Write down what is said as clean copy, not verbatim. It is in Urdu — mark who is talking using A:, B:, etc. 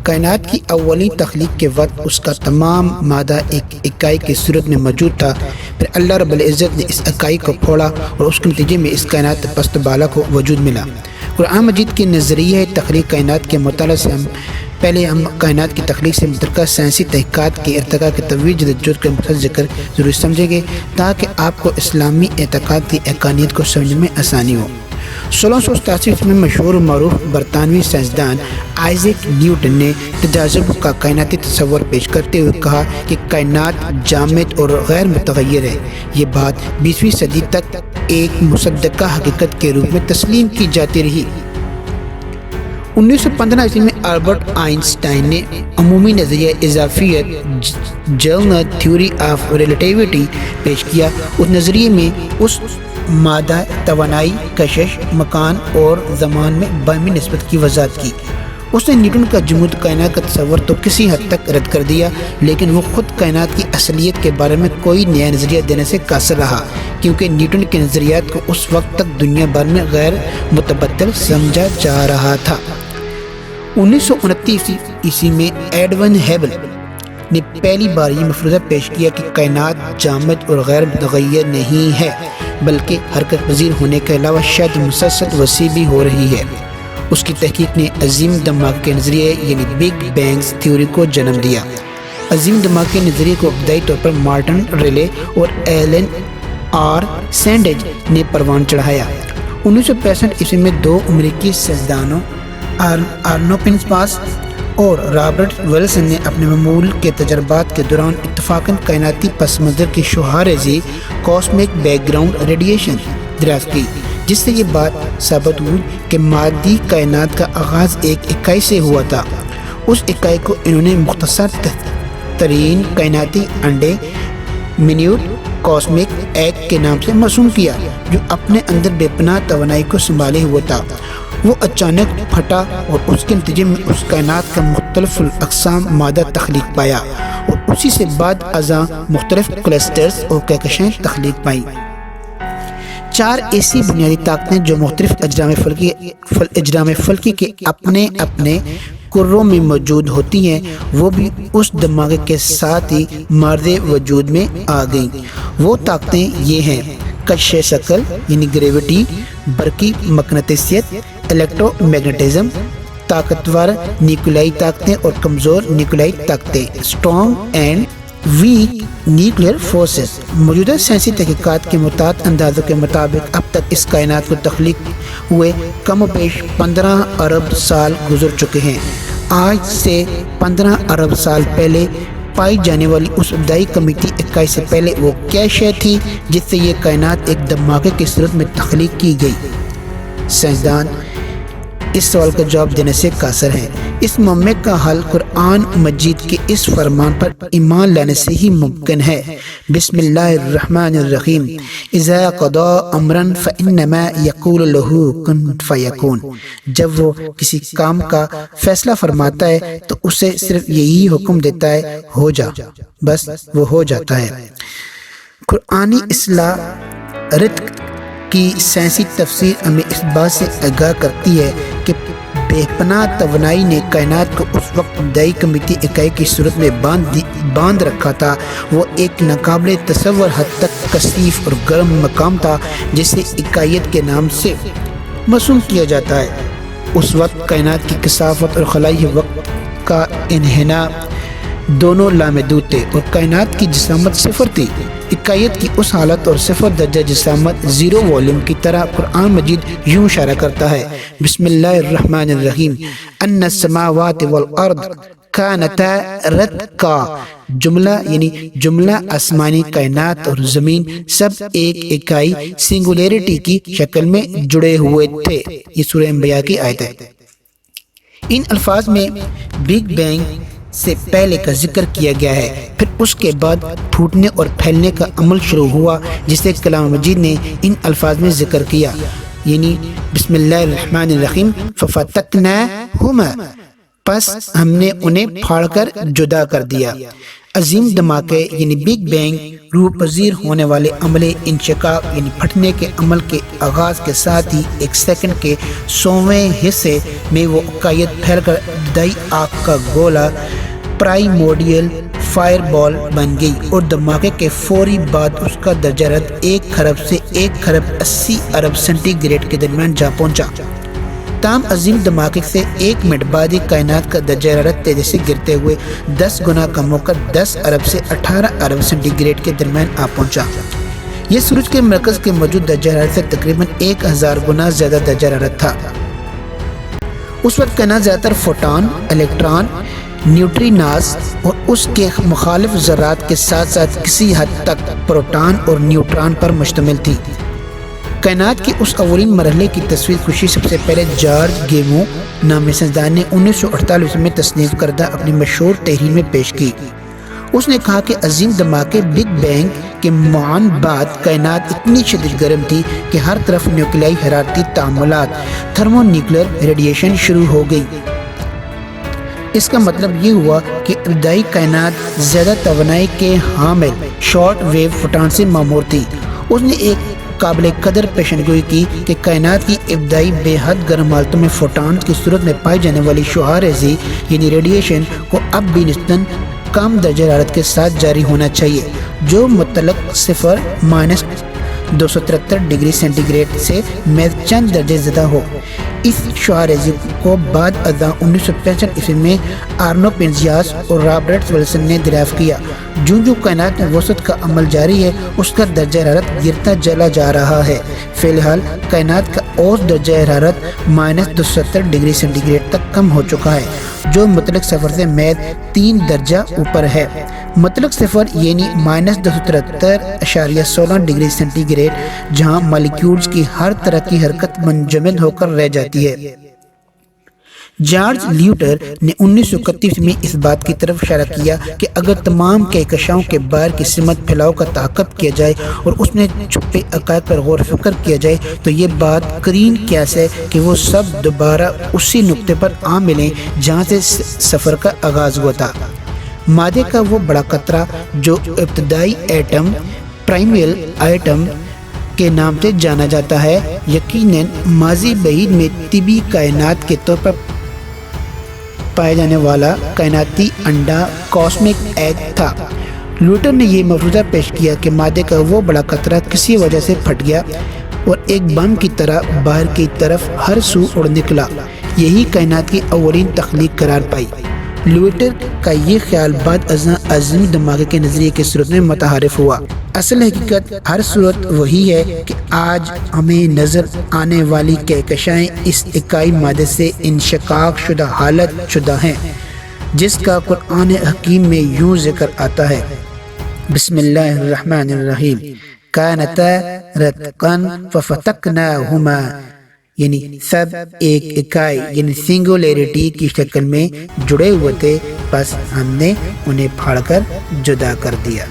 A: کائنات کی اولین تخلیق کے وقت اس کا تمام مادہ ایک اکائی کی صورت میں موجود تھا۔ پھر اللہ رب العزت نے اس اکائی کو پھوڑا اور اس کے نتیجے میں اس کائنات پست بالا کو وجود ملا۔ قرآن مجید کے نظریہ تخلیق کائنات کے مطالعہ سے ہم کائنات کی تخلیق سے متعلقہ سائنسی تحقیقات کے ارتقاء کے طویل جدوجہد کا مختصر ذکر ضرور سمجھیں گے تاکہ آپ کو اسلامی اعتقاد کی حقانیت کو سمجھنے میں آسانی ہو۔ 1687 میں مشہور و معروف برطانوی سائنسدان آئزیک نیوٹن نے تجاذب کا کائناتی تصور پیش کرتے ہوئے کہا کہ کائنات جامد اور غیر متغیر ہے۔ یہ بات 20ویں صدی تک ایک مصدقہ حقیقت کے روپ میں تسلیم کی جاتی رہی۔ 1915 ء میں البرٹ آئنسٹائن نے عمومی نظریہ اضافیت جنرل تھیوری آف ریلیٹیوٹی پیش کیا۔ اس نظریے میں اس مادہ، توانائی، کشش، مکان اور زمان میں باہمی نسبت کی وضاحت کی۔ اس نے نیوٹن کا جمود کائنات کا تصور تو کسی حد تک رد کر دیا، لیکن وہ خود کائنات کی اصلیت کے بارے میں کوئی نیا نظریہ دینے سے قاصر رہا، کیونکہ نیوٹن کے نظریات کو اس وقت تک دنیا بھر میں غیر متبدل سمجھا جا رہا تھا۔ 1929 ء میں ایڈون ہبل نے پہلی بار یہ مفروضہ پیش کیا کہ کائنات جامد اور غیر متغیر نہیں ہے، بلکہ حرکت پذیر ہونے کے علاوہ شاید مسلسل وسیع بھی ہو رہی ہے۔ اس کی تحقیق نے عظیم دماغ کے نظریے یعنی بگ بینگ تھیوری کو جنم دیا۔ عظیم دماغ کے نظریے کو ابتدائی طور پر مارٹن ریلے اور ایلن آر سینڈج نے پروان چڑھایا۔ 1965 ء میں دو امریکی سائنسدانوں آرنوپنس پاس اور رابرٹ ویلسن نے اپنے معمول کے تجربات کے دوران اتفاقاً کائناتی پس منظر کی شعاع ریزی کاسمک بیک گراؤنڈ ریڈیشن دریافت کی، جس سے یہ بات ثابت ہوئی کہ مادی کائنات کا آغاز ایک اکائی سے ہوا تھا۔ اس اکائی کو انہوں نے مختصر ترین کائناتی انڈے منیوٹ کاسمک ایگ کے نام سے مرسوم کیا، جو اپنے اندر بے پناہ توانائی کو سنبھالے ہوئے تھا۔ وہ اچانک پھٹا اور اس کے نتیجے میں اس کائنات کا مختلف الاقسام مادہ تخلیق پایا، اور اسی سے بعد ازاں مختلف کلسٹرز اور کہکشائیں تخلیق پائیں۔ چار ایسی بنیادی طاقتیں جو مختلف اجرام فلکی کے اپنے اپنے کروں میں موجود ہوتی ہیں، وہ بھی اس دماغ کے ساتھ ہی مارد وجود میں آ گئیں۔ وہ طاقتیں یہ ہیں: کشش ثقل یعنی گریوٹی، برقی مقناطیسیت، الیکٹرو میگنیٹزم، طاقتور نیوکلیائی طاقتیں اور کمزور نیوکلیائی طاقتیں، strong and weak nuclear forces. موجودہ سائنسی تحقیقات کے متعدد اندازوں کے مطابق اب تک اس کائنات کو تخلیق ہوئے کم و بیش 15 ارب سال گزر چکے ہیں۔ آج سے 15 ارب سال پہلے پائی جانے والی اس ابتدائی کمیٹی اکائی سے پہلے وہ کیا شے تھی جس سے یہ کائنات ایک دماغے کی صورت میں تخلیق کی گئی؟ سائنسدان اس سوال کا جواب دینے سے قاصر ہیں۔ اس معمے کا حل قرآن مجید کے اس فرمان پر ایمان لانے سے ہی ممکن ہے۔ بسم اللہ الرحمن الرحیم، اذا قضا امرا فانما یقول له کن فیکون۔ جب وہ کسی کام کا فیصلہ فرماتا ہے تو اسے صرف یہی حکم دیتا ہے، ہو جا، بس وہ ہو جاتا ہے۔ قرآنی اصلاح رتق کی سائنسی تفسیر ہمیں اس بات سے آگاہ کرتی ہے کہ بے پناہ توانائی نے کائنات کو اس وقت ابتدائی کمیٹی اکائی کی صورت میں باندھ رکھا تھا۔ وہ ایک ناقابل تصور حد تک کثیف اور گرم مقام تھا جسے اکائیت کے نام سے مرسوم کیا جاتا ہے۔ اس وقت کائنات کی کثافت اور خلائی وقت کا انحناء دونوں لامحدود تھے اور کائنات کی جسامت صفر تھی۔ اکائیت کی اس حالت اور صفر درجہ جسامت زیرو والیوم کی طرح قرآن مجید یوں اشارہ کرتا ہے: بسم اللہ الرحمن الرحیم، ان السماوات والارض کانتا رتقا۔ جملہ یعنی جملہ آسمانی کائنات اور زمین سب ایک اکائی سنگولیرٹی کی شکل میں جڑے ہوئے تھے۔ یہ سورہ انبیاء کی آیت ہے۔ ان الفاظ میں بگ بینگ سے پہلے کا ذکر کیا گیا ہے، پھر اس کے بعد پھوٹنے اور پھیلنے کا عمل شروع ہوا جسے کلام مجید نے ان الفاظ میں ذکر کیا، یعنی بسم اللہ الرحمن الرحیم ففتقناہما، پس ہم نے انہیں پھاڑ کر جدا کر دیا۔ عظیم دھماکے یعنی بگ بینگ روح پذیر ہونے والے عمل انشقاق یعنی پھٹنے کے عمل کے آغاز کے ساتھ ہی ایک سیکنڈ کے 100ویں حصے میں وہ عقائد پھیل کر ابتدائی آگ کا گولہ پرائمورڈیل فائر بال بن گئی اور دھماکے کے فوری بعد اس کا درجہ حرارت 1 خرب سے 1 خرب 80 ارب سینٹی گریڈ کے درمیان جا پہنچا۔ تاہم عظیم دھماکے سے 1 منٹ بعد ہی کائنات کا درجہ حرارت تیزی سے گرتے ہوئے 10 گنا کم ہو کر 10 ارب سے 18 ارب سینٹی گریڈ کے درمیان آ پہنچا۔ یہ سورج کے مرکز کے موجود درجہ حرارت سے تقریباً 1000 گنا زیادہ درجہ حرارت تھا۔ اس وقت کائنات زیادہ تر فوٹان، الیکٹران، نیوٹریناز اور اس کے مخالف ذرات کے ساتھ ساتھ کسی حد تک پروٹان اور نیوٹران پر مشتمل تھی۔ کائنات کے اس اولین مرحلے کی تصویر کشی سب سے پہلے جارج گیمو نامی سائنسدان نے 1948 میں تصنیف کردہ اپنی مشہور تحریر میں پیش کی۔ اس نے کہا کہ عظیم دھماکے بگ بینگ کے معاون بعد کائنات اتنی شدید گرم تھی کہ ہر طرف نیوکلیائی حرارتی تعاملات تھرمو نیوکلیئر ریڈیشن شروع ہو گئی۔ اس کا مطلب یہ ہوا کہ ابتدائی کائنات زیادہ توانائی کے حامل شارٹ ویو فوٹان سے معمور تھی۔ اس نے ایک قابل قدر پیشنگوئی کی کہ کائنات کی ابتدائی بے حد گرم حالتوں میں فوٹانز کی صورت میں پائی جانے والی شعاع ریزی یعنی ریڈیشن کو اب بھی نسبتاً کم درجہ حرارت کے ساتھ جاری ہونا چاہیے، جو مطلق 0-273 ڈگری سینٹی گریڈ سے محض چند درجے زیادہ ہو۔ اس شعاع ریزی کو بعد ازاں 1965 عیسوی میں آرنو پینزیاس اور رابرٹ ولسن نے دریافت کیا۔ جو کائنات میں وسعت کا عمل جاری ہے اس کا درجہ حرارت گرتا چلا جا رہا ہے۔ فی الحال کائنات کا اوسط درجہ حرارت -270 ڈگری سینٹی گریڈ تک کم ہو چکا ہے، جو مطلق صفر سے محض 3 درجہ اوپر ہے۔ مطلق صفر یعنی -273.16 ڈگری سینٹی گریڈ، جہاں مالیکیولز کی ہر طرح کی حرکت منجمد ہو کر رہ جاتی ہے۔ جارج لیوٹر نے 1931 میں اس بات کی طرف اشارہ کیا کہ اگر تمام کہکشاؤں کے باہر کی سمت پھیلاؤ کا تعاقب کیا جائے اور اس میں چھپے عقائد پر غور و فکر کیا جائے تو یہ بات قرین قیاس ہے کہ وہ سب دوبارہ اسی نقطے پر آ ملیں جہاں سے سفر کا آغاز ہوا تھا۔ مادے کا وہ بڑا قطرہ جو ابتدائی ایٹم پرائمیل ایٹم کے نام سے جانا جاتا ہے، یقیناً ماضی بعید میں طبی کائنات کے طور پر پائے جانے والا کائناتی انڈا کاسمک ایگ تھا۔ لیوٹر نے یہ مفروضہ پیش کیا کہ مادے کا وہ بڑا قطرہ کسی وجہ سے پھٹ گیا اور ایک بم کی طرح باہر کی طرف ہر سو اڑ نکلا۔ یہی کائنات کی اولین تخلیق قرار پائی۔ لیوٹر کا یہ خیال بعد ازاں عظیم دھماکے کے نظریے کی صورت میں متعارف ہوا۔ اصل حقیقت ہر صورت وہی ہے کہ آج ہمیں نظر آنے والی کہکشائیں اس اکائی مادے سے انشقاق شدہ حالت شدہ ہیں، جس کا قرآن حکیم میں یوں ذکر آتا ہے: بسم اللہ الرحمن الرحیم کانتا رتقاً ففتقناہما، یعنی سب ایک اکائی یعنی سنگولیرٹی کی شکل میں جڑے ہوئے تھے، بس ہم نے انہیں پھاڑ کر جدا کر دیا۔